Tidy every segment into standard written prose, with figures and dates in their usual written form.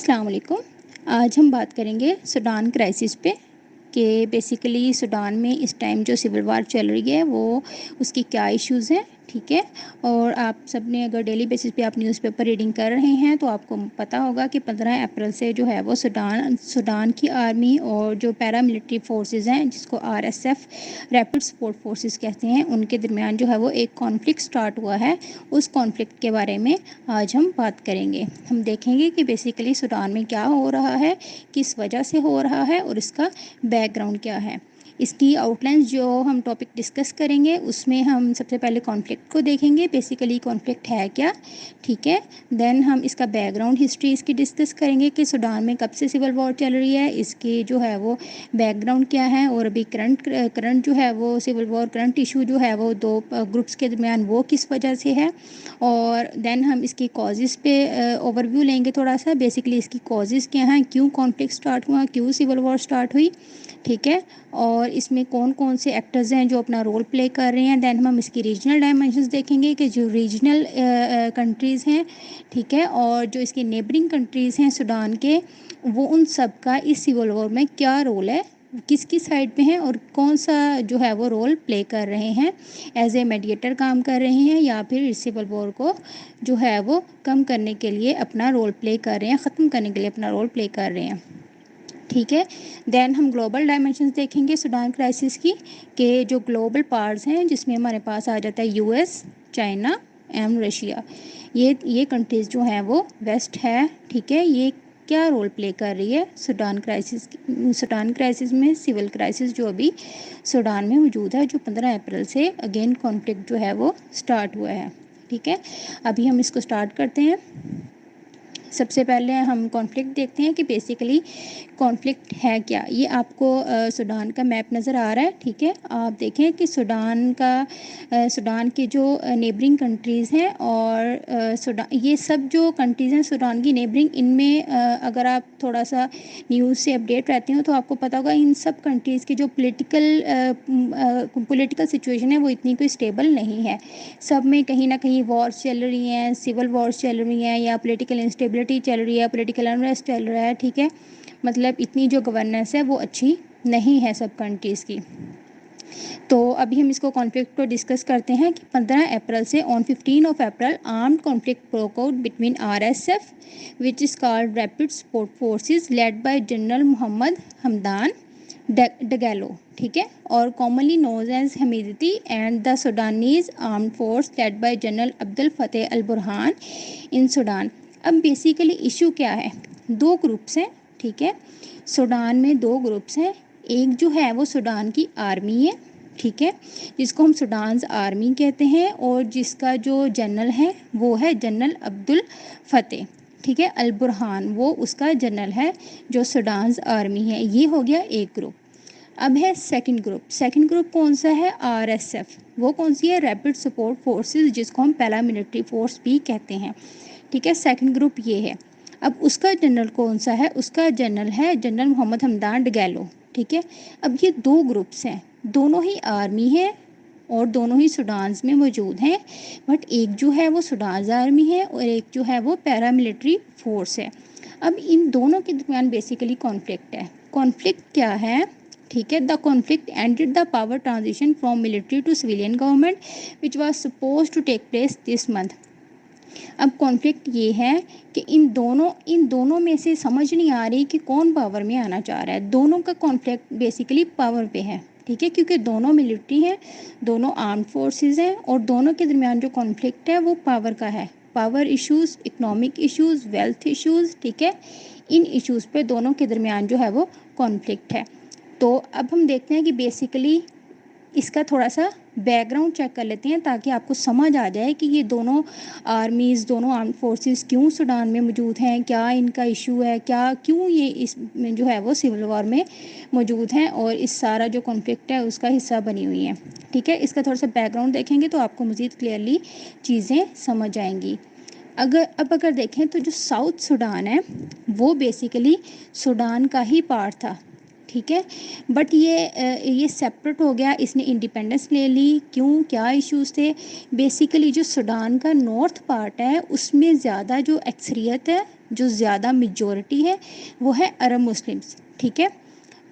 अस्सलाम वालेकुम। आज हम बात करेंगे सूडान क्राइसिस पे कि बेसिकली सूडान में इस टाइम जो सिविल वार चल रही है वो उसकी क्या इश्यूज़ हैं, ठीक है। और आप सब ने अगर डेली बेसिस पे आप न्यूज़पेपर रीडिंग कर रहे हैं तो आपको पता होगा कि 15 अप्रैल से जो है वो सूडान की आर्मी और जो पैरामिलिट्री फोर्सेस हैं जिसको RSF रैपिड सपोर्ट फोर्सेस कहते हैं, उनके दरमियान जो है वो एक कॉन्फ्लिक्ट स्टार्ट हुआ है। उस कॉन्फ्लिक्ट के बारे में आज हम बात करेंगे। हम देखेंगे कि बेसिकली सूडान में क्या हो रहा है, किस वजह से हो रहा है और इसका बैकग्राउंड क्या है। इसकी आउटलाइंस जो हम टॉपिक डिस्कस करेंगे उसमें हम सबसे पहले कॉन्फ्लिक्ट को देखेंगे, बेसिकली कॉन्फ्लिक्ट है क्या, ठीक है। देन हम इसका बैकग्राउंड हिस्ट्री इसकी डिस्कस करेंगे कि सूडान में कब से सिविल वॉर चल रही है, इसकी जो है वो बैकग्राउंड क्या है और अभी करंट जो है वो सिविल वॉर करंट इशू जो है वो दो ग्रुप्स के दरमियान वो किस वजह से है। और देन हम इसकी कॉजेज़ पे ओवरव्यू लेंगे थोड़ा सा, बेसिकली इसकी कॉजेज़ क्या हैं, क्यों कॉन्फ्लिक्ट स्टार्ट हुआ, क्यों सिविल वॉर स्टार्ट हुई, ठीक है। और इसमें कौन कौन से एक्टर्स हैं जो अपना रोल प्ले कर रहे हैं। दैन हम इसकी रीजनल डायमेंशंस देखेंगे कि जो रीजनल कंट्रीज़ हैं, ठीक है, और जो इसके नेबरिंग कंट्रीज़ हैं सूडान के, वो उन सब का इस सिविल वॉर में क्या रोल है, किसकी साइड पे हैं और कौन सा जो है वो रोल प्ले कर रहे हैं, एज ए मीडिएटर काम कर रहे हैं या फिर इस सिविल वॉर को जो है वो कम करने के लिए अपना रोल प्ले कर रहे हैं, ख़त्म करने के लिए अपना रोल प्ले कर रहे हैं, ठीक है। देन हम ग्लोबल डायमेंशंस देखेंगे सूडान क्राइसिस की, कि जो ग्लोबल पार्ट्स हैं जिसमें हमारे पास आ जाता है US, चाइना एंड रशिया। ये कंट्रीज़ जो हैं वो वेस्ट है, ठीक है। ये क्या रोल प्ले कर रही है सूडान क्राइसिस में, सिविल क्राइसिस जो अभी सूडान में मौजूद है, जो 15 अप्रैल से अगेन कॉन्फ्लिक्ट जो है वो स्टार्ट हुआ है, ठीक है। अभी हम इसको स्टार्ट करते हैं। सबसे पहले हम कॉन्फ्लिक्ट देखते हैं कि बेसिकली कॉन्फ्लिक्ट है क्या। ये आपको सूडान का मैप नज़र आ रहा है, ठीक है। आप देखें कि सूडान के जो नेबरिंग कंट्रीज़ हैं और ये सब जो कंट्रीज़ हैं सूडान की नेबरिंग, इनमें अगर आप थोड़ा सा न्यूज़ से अपडेट रहते हो तो आपको पता होगा इन सब कंट्रीज़ की जो पॉलिटिकल सिचुएशन है वो इतनी कोई स्टेबल नहीं है। सब में कहीं ना कहीं वॉर्स चल रही हैं, सिविल वॉर्स चल रही हैं या पॉलिटिकल इंस्टेबिलिटी चल रही है, पॉलिटिकल अनरेस्ट चल रहा है, ठीक है। मतलब इतनी जो गवर्नेंस है वो अच्छी नहीं है सब कंट्रीज़ की। तो अभी हम इसको कॉन्फ्लिक्ट को डिस्कस करते हैं कि 15 अप्रैल से on 15 April armed conflict broke out between RSF which is called rapid support forces led by general Mohamed Hamdan Dagalo, ठीक है, और commonly known as Hemedti and the Sudanese armed force led by general Abdel Fattah al Burhan in Sudan. अब basically issue क्या है, दो groups हैं, ठीक है। सूडान में दो ग्रुप्स हैं, एक जो है वो सूडान की आर्मी है, ठीक है, जिसको हम सूडान्स आर्मी कहते हैं और जिसका जो जनरल है वो है जनरल अब्दुल फतेह, ठीक है, अल बुरहान, वो उसका जनरल है जो सूडान्स आर्मी है। ये हो गया एक ग्रुप। अब है सेकंड ग्रुप कौन सा है, RSF, वो कौन सी है, रैपिड सपोर्ट फोर्सेस, जिसको हम पैरामिलिट्री फोर्स भी कहते हैं, ठीक है। सेकंड ग्रुप ये है। अब उसका जनरल कौन सा है, उसका जनरल है जनरल मोहम्मद हमदान डगैलो, ठीक है। अब ये दो ग्रुप्स हैं, दोनों ही आर्मी है और दोनों ही सूडान्स में मौजूद हैं, बट एक जो है वो सूडान्स आर्मी है और एक जो है वो पैरामिलिट्री फोर्स है। अब इन दोनों के दरमियान बेसिकली कॉन्फ्लिक्ट है। कॉन्फ्लिक्ट क्या है, ठीक है, the conflict ended the power transition from military to civilian government which was suppose to take place this month. अब कॉन्फ्लिक्ट ये है कि इन दोनों में से समझ नहीं आ रही कि कौन पावर में आना चाह रहा है। दोनों का कॉन्फ्लिक्ट बेसिकली पावर पे है, ठीक है, क्योंकि दोनों मिलिट्री हैं, दोनों आर्म्ड फोर्सेस हैं और दोनों के दरमियान जो कॉन्फ्लिक्ट है वो पावर का है। Power issues, economic issues, wealth issues, ठीक है, इन इश्यूज़ पे दोनों के दरमियान जो है वो कॉन्फ्लिक्ट है। तो अब हम देखते हैं कि बेसिकली इसका थोड़ा सा बैकग्राउंड चेक कर लेते हैं ताकि आपको समझ आ जाए कि ये दोनों आर्मीज़, दोनों आर्म फोर्सेस क्यों सूडान में मौजूद हैं, क्या इनका इशू है, क्यों ये इस में जो है वो सिविल वॉर में मौजूद हैं और इस सारा जो कॉन्फ्लिक्ट है उसका हिस्सा बनी हुई हैं, ठीक है। इसका थोड़ा सा बैकग्राउंड देखेंगे तो आपको मज़ीद क्लियरली चीज़ें समझ आएंगी। अगर देखें तो जो साउथ सूडान है वो बेसिकली सूडान का ही पार्ट था, ठीक है, बट ये सेपरेट हो गया, इसने इंडिपेंडेंस ले ली। क्यों, क्या इश्यूज थे, बेसिकली जो सूडान का नॉर्थ पार्ट है उसमें ज़्यादा जो अक्सरियत है जो ज़्यादा मेजॉरिटी है वो है अरब मुस्लिम्स, ठीक है।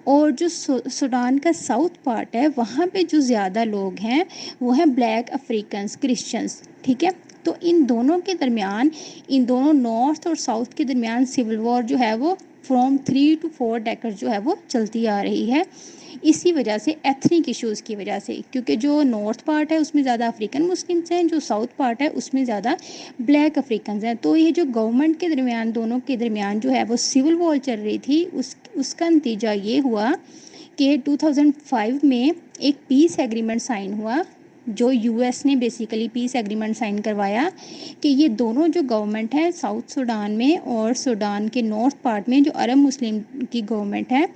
और जो सूडान का साउथ पार्ट है वहाँ पे जो ज़्यादा लोग हैं वो हैं ब्लैक अफ्रीकन्स, क्रिश्चियंस, ठीक है। तो इन दोनों के दरमियान, इन दोनों नॉर्थ और साउथ के दरमियान सिविल वॉर जो है वो फ्रॉम 3 to 4 डेकेड जो है वो चलती आ रही है। इसी वजह से एथनिक इश्यूज़ की वजह से, क्योंकि जो नॉर्थ पार्ट है उसमें ज़्यादा अफ्रीकन मुस्लिम्स हैं, जो साउथ पार्ट है उसमें ज़्यादा ब्लैक अफ्रीकन्स हैं। तो ये जो गवर्नमेंट के दरमियान, दोनों के दरमियान जो है वो सिविल वॉर चल रही थी, उसका नतीजा ये हुआ कि 2005 में एक पीस एग्रीमेंट साइन हुआ, जो यूएस ने बेसिकली पीस एग्रीमेंट साइन करवाया कि ये दोनों जो गवर्नमेंट है साउथ सूडान में और सूडान के नॉर्थ पार्ट में जो अरब मुस्लिम की गवर्नमेंट है,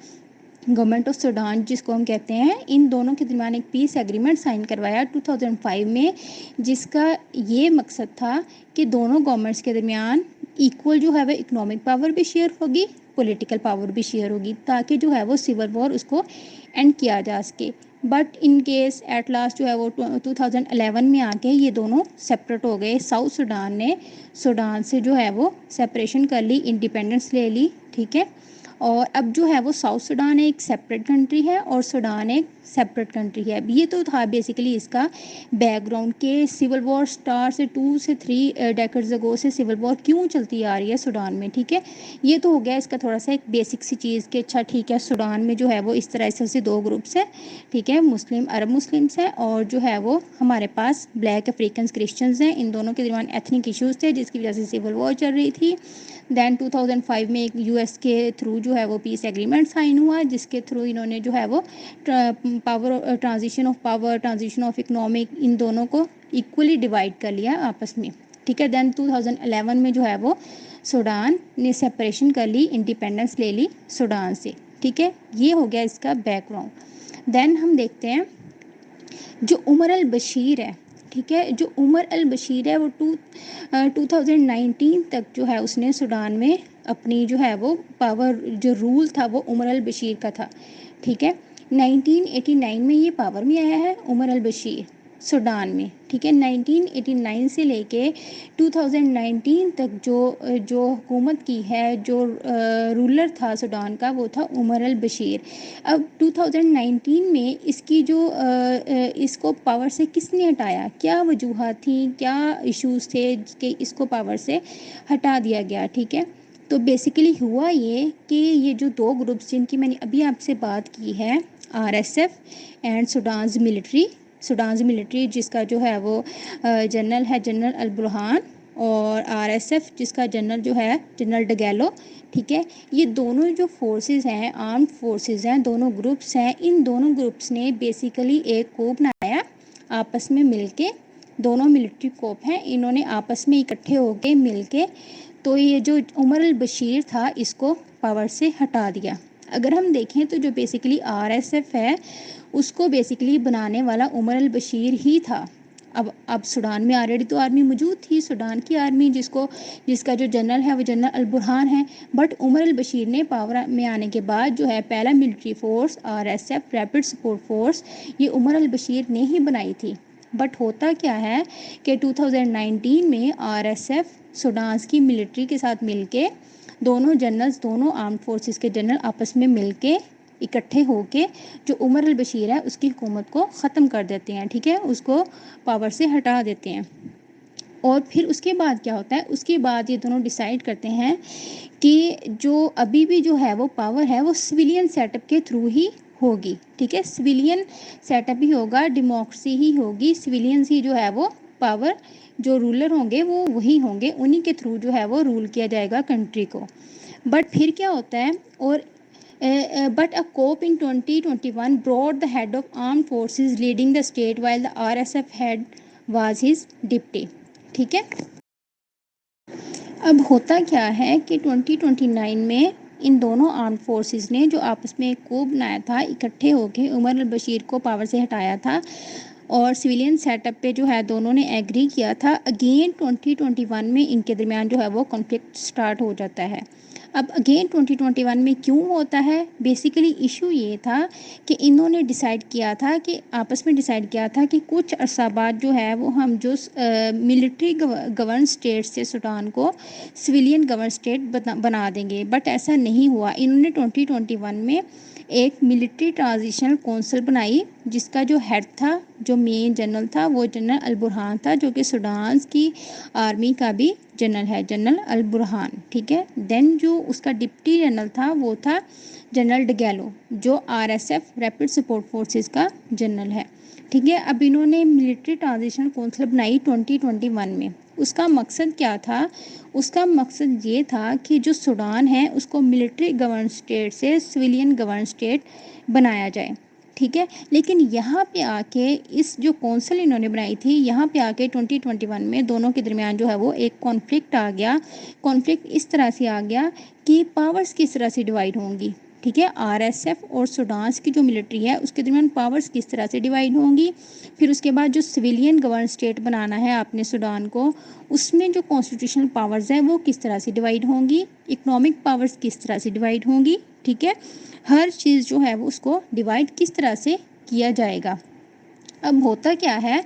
गवर्नमेंट ऑफ सूडान जिसको हम कहते हैं, इन दोनों के दरमियान एक पीस एग्रीमेंट साइन करवाया 2005 में, जिसका ये मकसद था कि दोनों गवर्नमेंट्स के दरमियान इक्वल जो है वह इकोनॉमिक पावर भी शेयर होगी, पॉलिटिकल पावर भी शेयर होगी, ताकि जो है वो सिविल वॉर उसको एंड किया जा सके। But in case at last जो है वो 2011 में आके ये दोनों सेपरेट हो गए। साउथ सूडान ने सूडान से जो है वो सेपरेशन कर ली, इंडिपेंडेंस ले ली, ठीक है। और अब जो है वो साउथ सूडान एक सेपरेट कंट्री है और सूडान एक सेपरेट कंट्री है। अब ये तो था बेसिकली इसका बैकग्राउंड के सिविल वॉर स्टार से 2 से 3 डेकेड्स अगो से सिविल वॉर क्यों चलती आ रही है सूडान में, ठीक है। ये तो हो गया इसका थोड़ा सा एक बेसिक सी चीज़ कि अच्छा ठीक है, सूडान में जो है वो इस तरह से 2 ग्रुप्स हैं, ठीक है, मुस्लिम अरब मुस्लिम्स हैं और जो है वो हमारे पास ब्लैक अफ्रीकन क्रिश्चियंस हैं। इन दोनों के दरमियान एथनिक इश्यूज़ थे जिसकी वजह से सिविल वॉर चल रही थी। दैन 2005 में एक यूएस के थ्रू जो है वो पीस एग्रीमेंट साइन हुआ, जिसके थ्रू इन्होंने जो है वो power transition of power, transition of economic, इन दोनों को इक्वली डिवाइड कर लिया आपस में, ठीक है। दैन 2011 में जो है वो सूडान ने सेपरेशन कर ली, इंडिपेंडेंस ले ली सूडान से, ठीक है। ये हो गया इसका बैकग्राउंड। दैन हम देखते हैं जो उमर अल बशीर है, ठीक है, जो उमर अल बशीर है वो 2019 तक जो है उसने सूडान में अपनी जो है वो पावर, जो रूल था वो उमर अल बशीर का था, ठीक है। 1989 में ये पावर में आया है उमर अल बशीर सूडान में, ठीक है। 1989 से लेके 2019 तक जो हुकूमत की है, जो रूलर था सूडान का वो था उमर अल बशीर। अब 2019 में इसकी जो इसको पावर से किसने हटाया, क्या वजूहत थी, क्या इश्यूज़ थे कि इसको पावर से हटा दिया गया, ठीक है। तो बेसिकली हुआ ये कि ये जो 2 ग्रुप्स जिनकी मैंने अभी आपसे बात की है, आरएसएफ एंड सूडान मिलिट्री जिसका जो है वो जनरल है जनरल अल बुरहान, और आरएसएफ जिसका जनरल जो है जनरल डगैलो, ठीक है। ये दोनों जो फोर्सेस हैं, आर्म्ड फोर्सेस हैं, दोनों ग्रुप्स हैं, इन दोनों ग्रुप्स ने बेसिकली एक को बनाया आपस में मिलके, दोनों मिलिट्री कोप हैं, इन्होंने आपस में इकट्ठे होके मिलके तो ये जो उमर अल बशीर था इसको पावर से हटा दिया। अगर हम देखें तो जो बेसिकली आरएसएफ है उसको बेसिकली बनाने वाला उमर अल बशीर ही था। अब सूडान में ऑलरेडी तो आर्मी मौजूद थी, सूडान की आर्मी जिसका जो जनरल है वो जनरल अल बुरहान है। बट उमर अल बशीर ने पावर में आने के बाद जो है पहला military force RSF rapid support force ये उमर अल बशीर ने ही बनाई थी। बट होता क्या है कि 2019 में आरएसएफ सूडान की मिलिट्री के साथ मिलके दोनों जनरल्स, दोनों आर्म्ड फोर्सेस के जनरल आपस में मिलके इकट्ठे होके जो उमर अल बशीर है उसकी हुकूमत को ख़त्म कर देते हैं, ठीक है, उसको पावर से हटा देते हैं। और फिर उसके बाद क्या होता है, उसके बाद ये दोनों डिसाइड करते हैं कि जो अभी भी जो है वो पावर है वो सिविलियन सेटअप के थ्रू ही होगी, ठीक है, सिविलियन सेटअप ही होगा, डेमोक्रेसी ही होगी, सिविलियंस ही जो है वो पावर, जो रूलर होंगे वो वही होंगे, उन्हीं के थ्रू जो है वो रूल किया जाएगा कंट्री को। बट फिर क्या होता है, और but a coup in 2021 brought the head of armed forces leading the state while the RSF head was his deputy, ठीक है। अब होता क्या है कि 2029 में इन दोनों आर्म्ड फोर्सेस ने जो आपस में एक coup बनाया था, इकट्ठे होकर उमर अल बशीर को पावर से हटाया था और सिविलियन सेटअप पे जो है दोनों ने एग्री किया था। अगेन 2021 में इनके दरमियान जो है वो कॉन्फ्लिक्ट स्टार्ट हो जाता है। अब अगेन 2021 में क्यों होता है, बेसिकली इशू ये था कि इन्होंने डिसाइड किया था कि आपस में डिसाइड किया था कि कुछ अरसा बाद जो है वो हम जो मिलिट्री गवर्न स्टेट से सूडान को सिविलियन गवर्न स्टेट बना देंगे, बट ऐसा नहीं हुआ। इन्होंने 2021 में एक मिलिट्री ट्रांजिशनल कौंसिल बनाई जिसका जो हेड था, जो मेन जनरल था, वो जनरल अल बुरहान था, जो कि सूडान की आर्मी का भी जनरल है, जनरल अल बुरहान। ठीक है। देन जो उसका डिप्टी जनरल था वो था जनरल डगैलो, जो आरएसएफ रैपिड सपोर्ट फोर्सेस का जनरल है। ठीक है। अब इन्होंने मिलिट्री ट्रांजिशनल कौंसिल बनाई 2021 में। उसका मकसद क्या था? उसका मकसद ये था कि जो सूडान है उसको मिलिट्री गवर्न स्टेट से सिविलियन गवर्न स्टेट बनाया जाए। ठीक है। लेकिन यहाँ पे आके इस जो कौंसिल इन्होंने बनाई थी, यहाँ पे आके 2021 में दोनों के दरमियान जो है वो एक कॉन्फ्लिक्ट आ गया। कॉन्फ्लिक्ट इस तरह से आ गया कि पावर्स किस तरह से डिवाइड होंगी। ठीक है। आरएसएफ और सूडान की जो मिलिट्री है उसके दरमियान पावर्स किस तरह से डिवाइड होंगी। फिर उसके बाद जो सिविलियन गवर्न स्टेट बनाना है आपने सूडान को, उसमें जो कॉन्स्टिट्यूशनल पावर्स है वो किस तरह से डिवाइड होंगी, इकोनॉमिक पावर्स किस तरह से डिवाइड होंगी। ठीक है। हर चीज़ जो है वो उसको डिवाइड किस तरह से किया जाएगा। अब होता क्या है,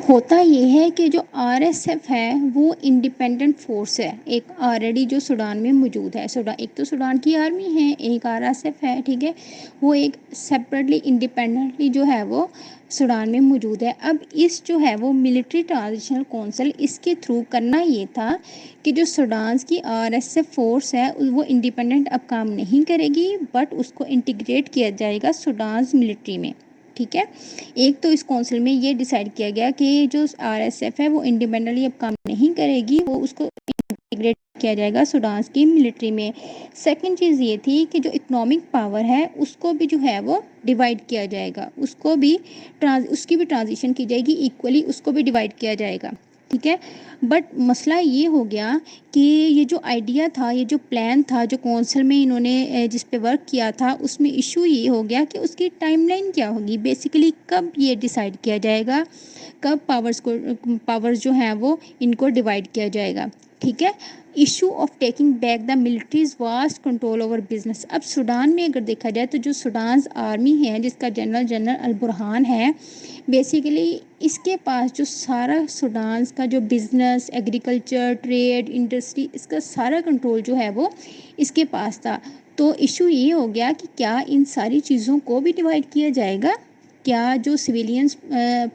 होता ये है कि जो आरएसएफ है वो इंडिपेंडेंट फोर्स है, एक ऑलरेडी जो सूडान में मौजूद है। सूडान, एक तो सूडान की आर्मी है, एक आरएसएफ है। ठीक है। वो एक सेपरेटली इंडिपेंडेंटली जो है वो सूडान में मौजूद है। अब इस जो है वो मिलिट्री ट्रांजिशनल कौंसिल, इसके थ्रू करना ये था कि जो सूडान की आरएसएफ फोर्स है वो इंडिपेंडेंट अब काम नहीं करेगी, बट उसको इंटीग्रेट किया जाएगा सूडान मिलिट्री में। ठीक है। एक तो इस काउंसिल में ये डिसाइड किया गया कि जो आरएसएफ है वो इंडिपेंडेंटली अब काम नहीं करेगी, वो उसको इंटीग्रेट किया जाएगा सूडान की मिलिट्री में। सेकंड चीज़ ये थी कि जो इकोनॉमिक पावर है उसको भी जो है वो डिवाइड किया जाएगा, उसको भी उसकी भी ट्रांजिशन की जाएगी इक्वली, उसको भी डिवाइड किया जाएगा। ठीक है। बट मसला ये हो गया कि ये जो आइडिया था, ये जो प्लान था, जो काउंसिल में इन्होंने जिस पे वर्क किया था, उसमें इशू ये हो गया कि उसकी टाइमलाइन क्या होगी, बेसिकली कब ये डिसाइड किया जाएगा, कब पावर्स जो हैं वो इनको डिवाइड किया जाएगा। ठीक है। Issue of taking back the militaries vast control over business. अब सूडान में अगर देखा जाए तो जो सूडान आर्मी है जिसका जनरल अल बुरहान है, बेसिकली इसके पास जो सारा सूडान का जो बिज़नेस, एग्रीकल्चर, ट्रेड, इंडस्ट्री, इसका सारा कंट्रोल जो है वो इसके पास था। तो इशू ये हो गया कि क्या इन सारी चीज़ों को भी डिवाइड किया जाएगा, क्या जो सिविलियंस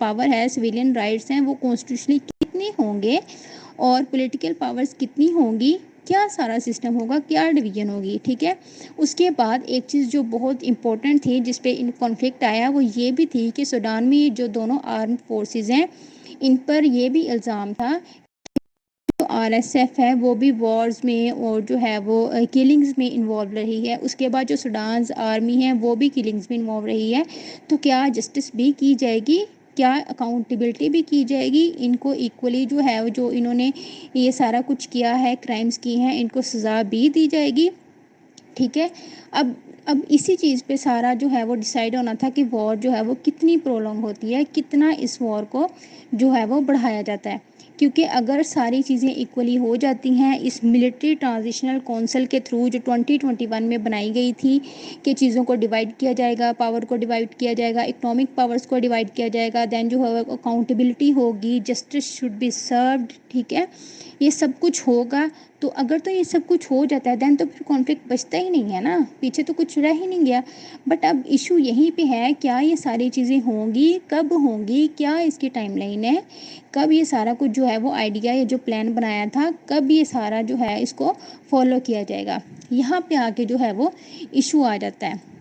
पावर है, सिविलियन राइट्स हैं, वो कॉन्स्टिट्यूशनली कितने होंगे और पॉलिटिकल पावर्स कितनी होंगी, क्या सारा सिस्टम होगा, क्या डिवीजन होगी। ठीक है। उसके बाद एक चीज़ जो बहुत इंपॉर्टेंट थी जिस पे इन कॉन्फ्लिक्ट आया, वो ये भी थी कि सूडान में जो दोनों आर्म फोर्सेस हैं, इन पर यह भी इल्ज़ाम था जो आरएसएफ है वो भी वॉर्स में और जो है वो किलिंग्स में इन्वॉल्व रही है। उसके बाद जो सूडान आर्मी है वो भी किलिंग्स में इन्वॉल्व रही है। तो क्या जस्टिस भी की जाएगी, क्या अकाउंटेबिलिटी भी की जाएगी, इनको इक्वली जो है, जो इन्होंने ये सारा कुछ किया है, क्राइम्स की हैं, इनको सज़ा भी दी जाएगी। ठीक है। अब इसी चीज़ पे सारा जो है वो डिसाइड होना था कि वॉर जो है वो कितनी प्रोलॉन्ग होती है, कितना इस वॉर को जो है वो बढ़ाया जाता है। क्योंकि अगर सारी चीज़ें इक्वली हो जाती हैं इस मिलिट्री ट्रांजिशनल काउंसिल के थ्रू जो 2021 में बनाई गई थी कि चीज़ों को डिवाइड किया जाएगा, पावर को डिवाइड किया जाएगा, इकोनॉमिक पावर्स को डिवाइड किया जाएगा, दैन जो है अकाउंटेबिलिटी होगी, जस्टिस शुड बी सर्व्ड। ठीक है। ये सब कुछ होगा। तो अगर तो ये सब कुछ हो जाता है दैन तो फिर कॉन्फ्लिक्ट बचता ही नहीं है ना, पीछे तो कुछ रह ही नहीं गया। बट अब इशू यहीं पे है, क्या ये सारी चीज़ें होंगी, कब होंगी, क्या इसकी टाइमलाइन है, कब ये सारा कुछ जो है वो आइडिया, ये जो प्लान बनाया था, कब ये सारा जो है इसको फॉलो किया जाएगा। यहाँ पे आके जो है वो इशू आ जाता है।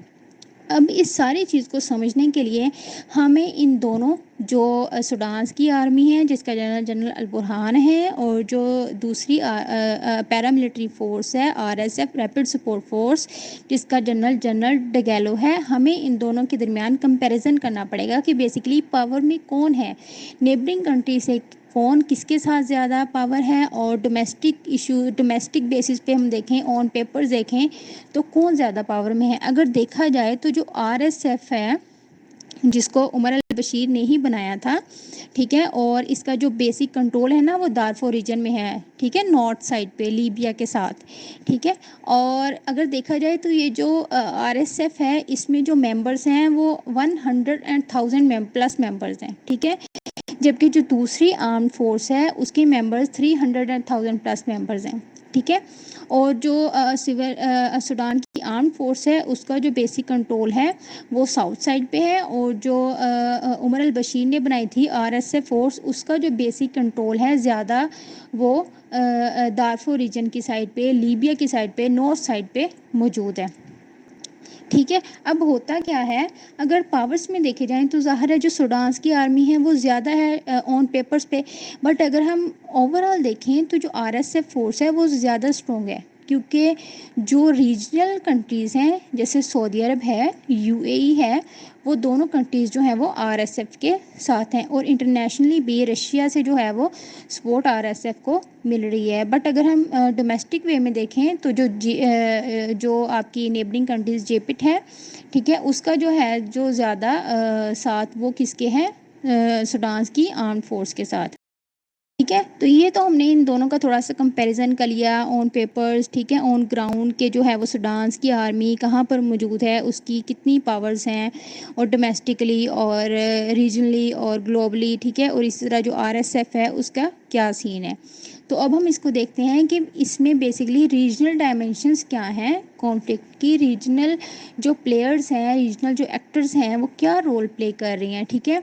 अब इस सारी चीज़ को समझने के लिए हमें इन दोनों जो सूडान की आर्मी है जिसका जनरल अल बुरहान है और जो दूसरी पैरामिलिट्री फोर्स है आरएसएफ रैपिड सपोर्ट फोर्स जिसका जनरल डगैलो है, हमें इन दोनों के दरमियान कंपैरिजन करना पड़ेगा कि बेसिकली पावर में कौन है, नेबरिंग कंट्री से कौन किसके साथ ज़्यादा पावर है, और डोमेस्टिक बेसिस पे हम देखें, ऑन पेपर्स देखें तो कौन ज़्यादा पावर में है। अगर देखा जाए तो जो आरएसएफ है जिसको उमर बशीर ने ही बनाया था, ठीक है। और इसका जो बेसिक कंट्रोल है ना वो दारफोर रीजन में है, ठीक है, नॉर्थ साइड पे लीबिया के साथ, ठीक है। और अगर देखा जाए तो ये जो RSF है इसमें जो मेंबर्स हैं वो 100,000 प्लस मेंबर्स हैं, ठीक है। जबकि जो दूसरी आर्म्ड फोर्स है उसके मेंबर्स 300,000 प्लस मेंबर्स हैं, ठीक है। और जो सूडान की आर्म्ड फोर्स है उसका जो बेसिक कंट्रोल है वो साउथ साइड पे है। और जो उमर अल बशीर ने बनाई थी RSF फोर्स उसका जो बेसिक कंट्रोल है ज़्यादा वो दारफोर रीजन की साइड पे, लीबिया की साइड पे, नॉर्थ साइड पे मौजूद है, ठीक है। अब होता क्या है, अगर पावर्स में देखे जाएं तो ज़ाहिर है जो सूडान की आर्मी है वो ज़्यादा है ऑन पेपर्स पे, बट अगर हम ओवरऑल देखें तो जो RSF फोर्स है वो ज़्यादा स्ट्रॉन्ग है, क्योंकि जो रीजनल कंट्रीज़ हैं जैसे सऊदी अरब है, UAE है, वो दोनों कंट्रीज़ जो हैं वो RSF के साथ हैं। और इंटरनेशनली भी रशिया से जो है वो सपोर्ट RSF को मिल रही है। बट अगर हम डोमेस्टिक वे में देखें तो जो आपकी नेबरिंग कंट्रीज़ जेपिट है, ठीक है, उसका जो है जो ज़्यादा साथ वो किसके हैं, सूडान की आर्म्ड फोर्स के साथ, ठीक है। तो ये तो हमने इन दोनों का थोड़ा सा कंपैरिजन कर लिया ऑन पेपर्स, ठीक है। ऑन ग्राउंड के जो है वो सूडान की आर्मी कहाँ पर मौजूद है, उसकी कितनी पावर्स हैं, और डोमेस्टिकली और रीजनली और ग्लोबली, ठीक है। और इस तरह जो RSF है उसका क्या सीन है। तो अब हम इसको देखते हैं कि इसमें बेसिकली रीजनल डायमेंशंस क्या हैं कॉन्फ्लिक्ट की, रीजनल जो प्लेयर्स हैं, रीजनल जो एक्टर्स हैं वो क्या रोल प्ले कर रही हैं, ठीक है।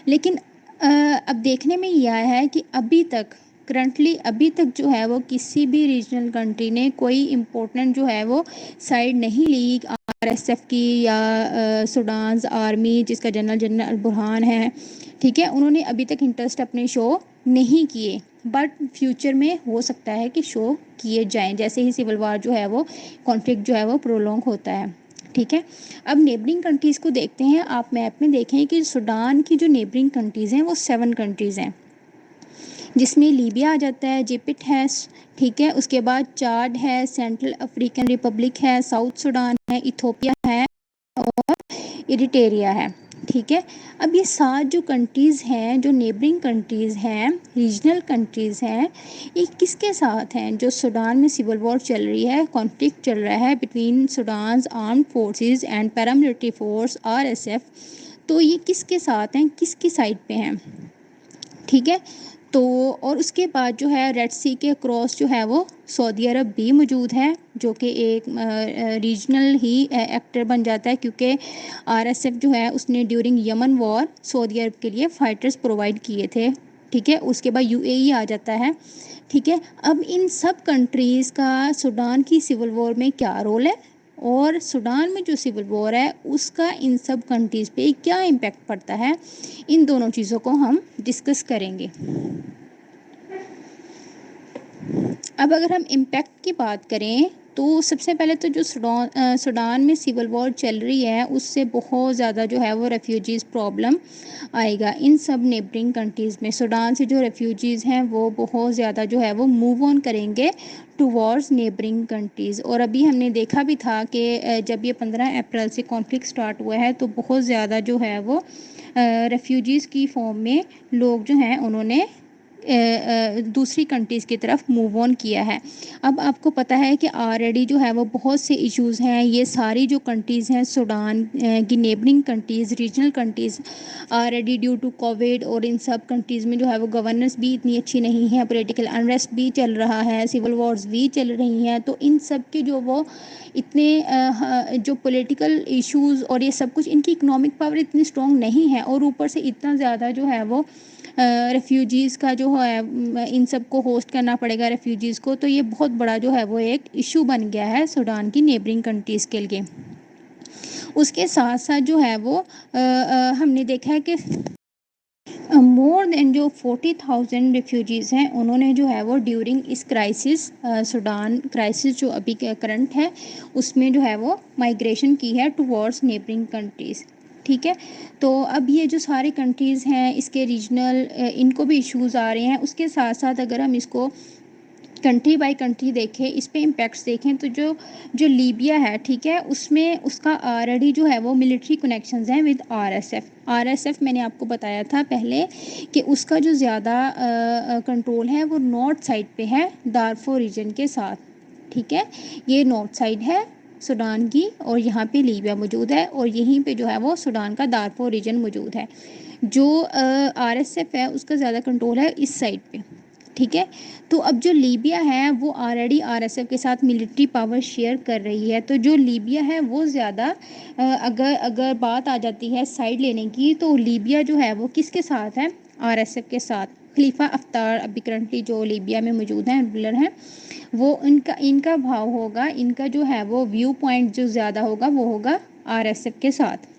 लेकिन अब देखने में ये आया है कि अभी तक करंटली अभी तक जो है वो किसी भी रीजनल कंट्री ने कोई इम्पोर्टेंट जो है वो साइड नहीं ली RSF की या सूडान आर्मी जिसका जनरल बुरहान है, ठीक है। उन्होंने अभी तक इंटरेस्ट अपने शो नहीं किए, बट फ्यूचर में हो सकता है कि शो किए जाएं जैसे ही सिविल वार जो है वो कॉन्फ्लिक्ट जो है वो प्रोलॉन्ग होता है, ठीक है। अब नेबरिंग कंट्रीज़ को देखते हैं। आप मैप में देखें कि सूडान की जो नेबरिंग कंट्रीज़ हैं वो 7 कंट्रीज़ हैं, जिसमें लीबिया आ जाता है, जिपिट है, ठीक है। उसके बाद चाड है, सेंट्रल अफ्रीकन रिपब्लिक है, साउथ सूडान है, इथोपिया है और इरिट्रिया है, ठीक है। अब ये 7 जो कंट्रीज़ हैं, जो नेबरिंग कंट्रीज़ हैं, रीजनल कंट्रीज़ हैं, ये किसके साथ हैं। जो सूडान में सिविल वॉर चल रही है, कॉन्फ्लिक्ट चल रहा है between Sudan armed forces and paramilitary force RSF, तो ये किसके साथ हैं, किसकी साइड पे हैं, ठीक है। तो और उसके बाद जो है रेड सी के क्रॉस जो है वो सऊदी अरब भी मौजूद है, जो कि एक रीजनल ही एक्टर बन जाता है, क्योंकि RSF जो है उसने ड्यूरिंग यमन वॉर सऊदी अरब के लिए फाइटर्स प्रोवाइड किए थे, ठीक है। उसके बाद UAE आ जाता है, ठीक है। अब इन सब कंट्रीज़ का सूडान की सिविल वॉर में क्या रोल है, और सूडान में जो सिविल वॉर है उसका इन सब कंट्रीज़ पे क्या इम्पैक्ट पड़ता है, इन दोनों चीज़ों को हम डिस्कस करेंगे। अब अगर हम इम्पैक्ट की बात करें तो सबसे पहले तो जो सूडान में सिविल वॉर चल रही है उससे बहुत ज़्यादा जो है वो रेफ्यूजीज़ प्रॉब्लम आएगा इन सब नेबरिंग कंट्रीज़ में। सूडान से जो रेफ्यूजीज़ हैं वो बहुत ज़्यादा जो है वो मूव ऑन करेंगे टुवर्ड्स नेबरिंग कंट्रीज़। और अभी हमने देखा भी था कि जब ये 15 अप्रैल से कॉन्फ्लिक्ट स्टार्ट हुआ है तो बहुत ज़्यादा जो है वो रेफ्यूजीज़ की फॉर्म में लोग जो हैं उन्होंने दूसरी कंट्रीज़ की तरफ मूव ऑन किया है। अब आपको पता है कि ऑलरेडी जो है वो बहुत से इश्यूज़ हैं। ये सारी जो कंट्रीज़ हैं सूडान की neighbouring countries, regional countries, already due to Covid और इन सब कंट्रीज़ में जो है वो गवर्नेंस भी इतनी अच्छी नहीं है, पॉलिटिकल अनरेस्ट भी चल रहा है, सिविल वॉर्स भी चल रही हैं। तो इन सब के जो वो इतने जो पॉलिटिकल इश्यूज़ और ये सब कुछ, इनकी इकोनॉमिक पावर इतनी स्ट्रॉन्ग नहीं है, और ऊपर से इतना ज़्यादा जो है वो रेफ्यूजीज़ का जो है इन सब को होस्ट करना पड़ेगा रेफ्यूजीज़ को। तो ये बहुत बड़ा जो है वो एक इशू बन गया है सूडान की नेबरिंग कंट्रीज़ के लिए। उसके साथ साथ जो है वो हमने देखा है कि मोर देन जो 40,000 रेफ्यूजीज़ हैं उन्होंने जो है वो ड्यूरिंग इस क्राइसिस, सूडान क्राइसिस जो अभी करंट है उसमें जो है वो माइग्रेशन की है टुवर्ड्स नेबरिंग कंट्रीज़, ठीक है। तो अब ये जो सारी कंट्रीज़ हैं इसके रीजनल इनको भी इश्यूज़ आ रहे हैं। उसके साथ साथ अगर हम इसको कंट्री बाय कंट्री देखें, इस पे इम्पैक्ट्स देखें तो जो जो लीबिया है, ठीक है, उसमें उसका ऑलरेडी जो है वो मिलिट्री कनेक्शंस हैं विद आरएसएफ। आरएसएफ मैंने आपको बताया था पहले कि उसका जो ज़्यादा कंट्रोल है वो नॉर्थ साइड पे है, दारफोर रीजन के साथ, ठीक है। ये नॉर्थ साइड है सूडान की, और यहाँ पे लीबिया मौजूद है, और यहीं पे जो है वो सूडान का दारफोर रीजन मौजूद है। जो आरएसएफ है उसका ज़्यादा कंट्रोल है इस साइड पे, ठीक है। तो अब जो लीबिया है वो ऑलरेडी आरएसएफ के साथ मिलिट्री पावर शेयर कर रही है, तो जो लीबिया है वो ज़्यादा अगर अगर बात आ जाती है साइड लेने की, तो लीबिया जो है वो किसके साथ है, आरएसएफ के साथ। खलीफा हफ्तार अभी करंटली जो लीबिया में मौजूद हैं, रूलर हैं, वो इनका भाव होगा, इनका जो है वो व्यू पॉइंट जो ज़्यादा होगा वो होगा आरएसएफ के साथ।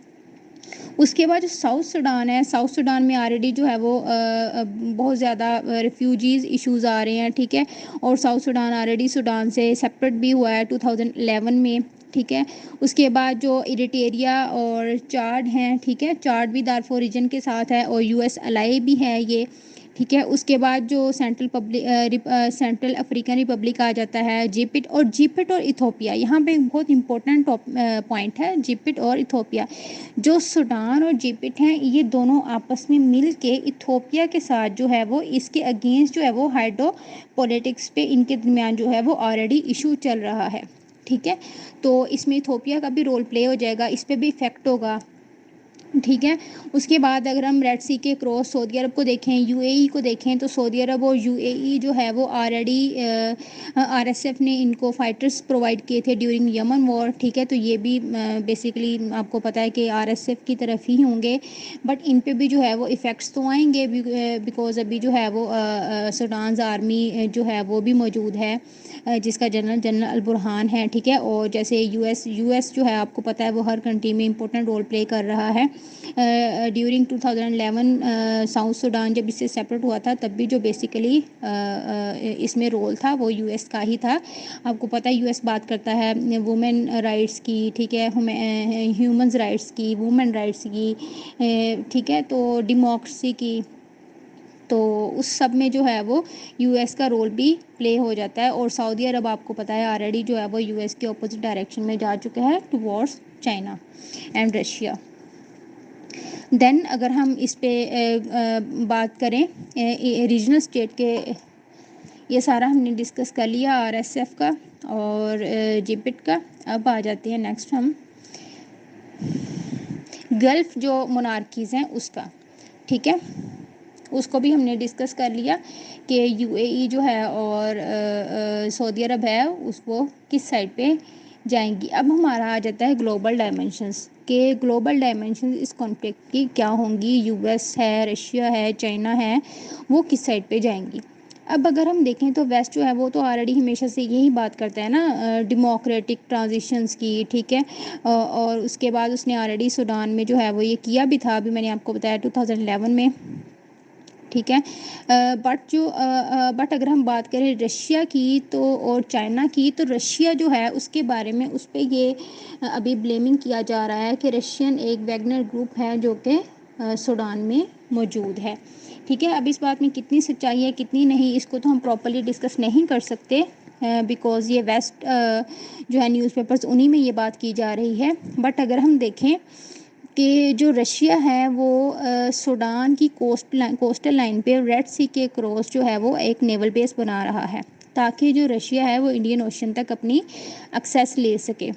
उसके बाद जो साउथ सूडान है, साउथ सूडान में ऑलरेडी जो है वो बहुत ज़्यादा रिफ्यूजीज़ इश्यूज़ आ रहे हैं, ठीक है। और साउथ सूडान ऑलरेडी सूडान से सेपरेट भी हुआ है 2011 में, ठीक है। उसके बाद जो इरिटेरिया और चाड हैं, ठीक है, चाड भी दारफोर रीजन के साथ है और यूएस अलाई भी है ये, ठीक है। उसके बाद जो सेंट्रल अफ्रीकन रिपब्लिक आ जाता है, जिपिट और इथोपिया। यहाँ पे एक बहुत इंपॉर्टेंट पॉइंट है, जिपिट और इथोपिया। जो सूडान और जिपिट हैं, ये दोनों आपस में मिल के इथोपिया के साथ जो है वो इसके अगेंस्ट जो है वो हाइड्रो पॉलिटिक्स पे इनके दरमियान जो है वो ऑलरेडी इशू चल रहा है, ठीक है। तो इसमें इथोपिया का भी रोल प्ले हो जाएगा, इस पर भी इफेक्ट होगा, ठीक है। उसके बाद अगर हम रेड सी के क्रॉस सऊदी अरब को देखें, यूएई को देखें, तो सऊदी अरब और यूएई जो है वो ऑलरेडी आरएसएफ ने इनको फाइटर्स प्रोवाइड किए थे ड्यूरिंग यमन वॉर, ठीक है। तो ये भी बेसिकली आपको पता है कि आरएसएफ की तरफ ही होंगे, बट इन पे भी जो है वो इफ़ेक्ट्स तो आएंगे बिकॉज अभी जो है वो सूडान आर्मी जो है वो भी मौजूद है, जिसका जनरल अल बुरहान है, ठीक है। और जैसे यूएस जो है आपको पता है वो हर कंट्री में इंपॉर्टेंट रोल प्ले कर रहा है। ड्यूरिंग 2011 साउथ सूडान जब इससे सेपरेट हुआ था, तब भी जो बेसिकली इसमें रोल था वो यूएस का ही था। आपको पता है यूएस बात करता है वुमेन राइट्स की, ठीक है, ह्यूमन राइट्स की, वुमेन राइट्स की, ठीक है, तो डेमोक्रेसी की। तो उस सब में जो है वो यूएस का रोल भी प्ले हो जाता है। और सऊदी अरब आपको पता है ऑलरेडी जो है वो यूएस के ऑपोजिट डायरेक्शन में जा चुके हैं towards China and Russia. Then अगर हम इस पे बात करें रीजनल स्टेट के, ये सारा हमने डिस्कस कर लिया आरएसएफ का और जिपिट का। अब आ जाते हैं नेक्स्ट हम गल्फ़ जो मोनार्कीज़ हैं उसका, ठीक है, उसको भी हमने डिस्कस कर लिया कि यूएई जो है और सऊदी अरब है उस वो किस साइड पे जाएंगी। अब हमारा आ जाता है ग्लोबल डायमेंशंस के, ग्लोबल डायमेंशंस इस कॉन्फ्लिक्ट की क्या होंगी, यूएस है, रशिया है, चाइना है, वो किस साइड पे जाएंगी। अब अगर हम देखें तो वेस्ट जो है वो तो ऑलरेडी हमेशा से यही बात करता है ना डेमोक्रेटिक ट्रांजिशंस की, ठीक है। और उसके बाद उसने ऑलरेडी सूडान में जो है वो ये किया भी था, अभी मैंने आपको बताया 2011 में, ठीक है। बट अगर हम बात करें रशिया की तो और चाइना की, तो रशिया जो है उसके बारे में उस पर ये अभी ब्लेमिंग किया जा रहा है कि रशियन एक वैगनर ग्रुप है जो कि सूडान में मौजूद है, ठीक है। अब इस बात में कितनी सच्चाई है कितनी नहीं, इसको तो हम प्रॉपर्ली डिस्कस नहीं कर सकते बिकॉज़ ये वेस्ट जो है न्यूज़पेपर्स उन्हीं में ये बात की जा रही है। बट अगर हम देखें कि जो रशिया है वो सूडान की कोस्टल लाइन पे रेड सी के क्रॉस जो है वो एक नेवल बेस बना रहा है, ताकि जो रशिया है वो इंडियन ओशन तक अपनी एक्सेस ले सके।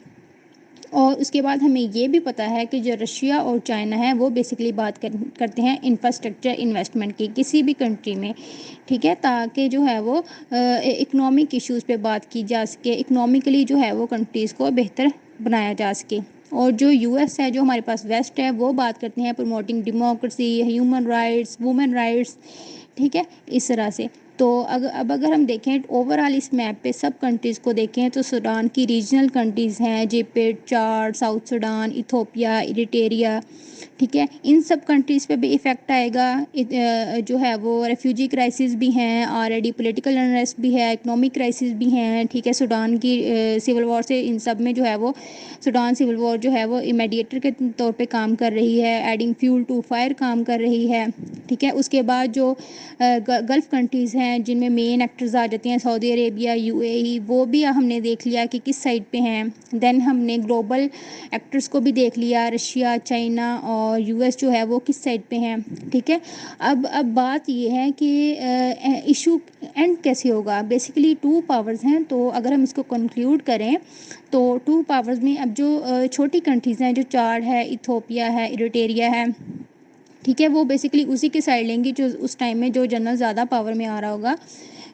और उसके बाद हमें ये भी पता है कि जो रशिया और चाइना है वो बेसिकली बात करते हैं इंफ्रास्ट्रक्चर इन्वेस्टमेंट की किसी भी कंट्री में, ठीक है, ताकि जो है वो इकोनॉमिक इश्यूज़ पे बात की जा सके, इकोनॉमिकली जो है वो कंट्रीज़ को बेहतर बनाया जा सके। और जो यूएस है, जो हमारे पास वेस्ट है, वो बात करते हैं promoting democracy, human rights, women rights, ठीक है, इस तरह से। तो अगर हम देखें ओवरऑल इस मैप पे सब कंट्रीज़ को देखें तो सूडान की रीजनल कंट्रीज़ हैं जिपिट, चाड, साउथ सूडान, इथोपिया, इरिटेरिया, ठीक है। इन सब कंट्रीज़ पे भी इफ़ेक्ट आएगा। जो है वो रेफ्यूजी क्राइसिस भी हैं, ऑलरेडी पॉलिटिकल अनरेस्ट भी है, इकोनॉमिक क्राइसिस भी हैं, ठीक है। सूडान की सिविल वॉर से इन सब में जो है वो सूडान सिविल वॉर जो है वो मीडिएटर के तौर पे काम कर रही है, एडिंग फ्यूल टू फायर काम कर रही है, ठीक है। उसके बाद जो गल्फ़ कंट्रीज़ हैं जिनमें मेन एक्टर्स आ जाती हैं, सऊदी अरेबिया, यूएई, वो भी हमने देख लिया कि किस साइड पे हैं। देन हमने ग्लोबल एक्टर्स को भी देख लिया, रशिया, चाइना और यूएस जो है वो किस साइड पे हैं, ठीक है। अब बात ये है कि इशू एंड कैसे होगा। बेसिकली टू पावर्स हैं, तो अगर हम इसको कंक्लूड करें तो टू पावर्स में अब जो छोटी कंट्रीज़ हैं, जो चाड है, इथोपिया है, इरिट्रिया है, ठीक है, वो बेसिकली उसी की साइड लेंगी जो उस टाइम में जो जनरल ज़्यादा पावर में आ रहा होगा,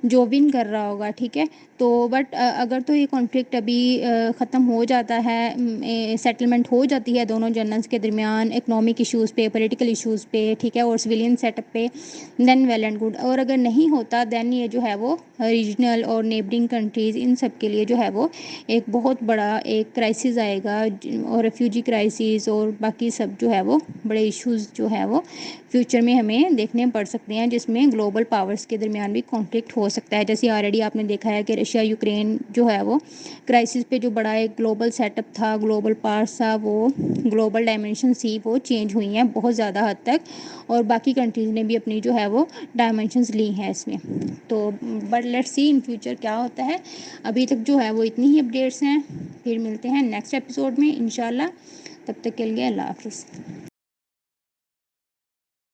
जो विन कर रहा होगा, ठीक है। तो बट अगर तो ये कॉन्फ्लिक्ट अभी ख़त्म हो जाता है, सेटलमेंट हो जाती है दोनों जनरल्स के दरमियान इकोनॉमिक इश्यूज़ पे, पॉलिटिकल इश्यूज़ पे, ठीक है, और सिविलियन सेटअप पे, देन वेल एंड गुड। और अगर नहीं होता देन ये जो है वो रीजनल और नेबरिंग कंट्रीज़ इन सब के लिए जो है वो एक बहुत बड़ा एक क्राइसिस आएगा, और रेफ्यूजी क्राइसिस और बाकी सब जो है वो बड़े इश्यूज़ जो है वो फ्यूचर में हमें देखने पड़ सकते हैं, जिसमें ग्लोबल पावर्स के दरमियान भी कॉन्फ्लिक्ट हो सकता है। जैसे ऑलरेडी आपने देखा है कि रशिया यूक्रेन जो है वो क्राइसिस पे जो बड़ा एक ग्लोबल सेटअप था, ग्लोबल पावर्स था, वो ग्लोबल डायमेंशन सी वो चेंज हुई हैं बहुत ज़्यादा हद तक, और बाकी कंट्रीज़ ने भी अपनी जो है वो डायमेंशंस ली हैं इसमें। तो but let's see in future क्या होता है। अभी तक जो है वो इतनी ही अपडेट्स हैं। फिर मिलते हैं नेक्स्ट एपिसोड में इंशाल्लाह। तब तक के लिए अल्लाह हाफ़िज़।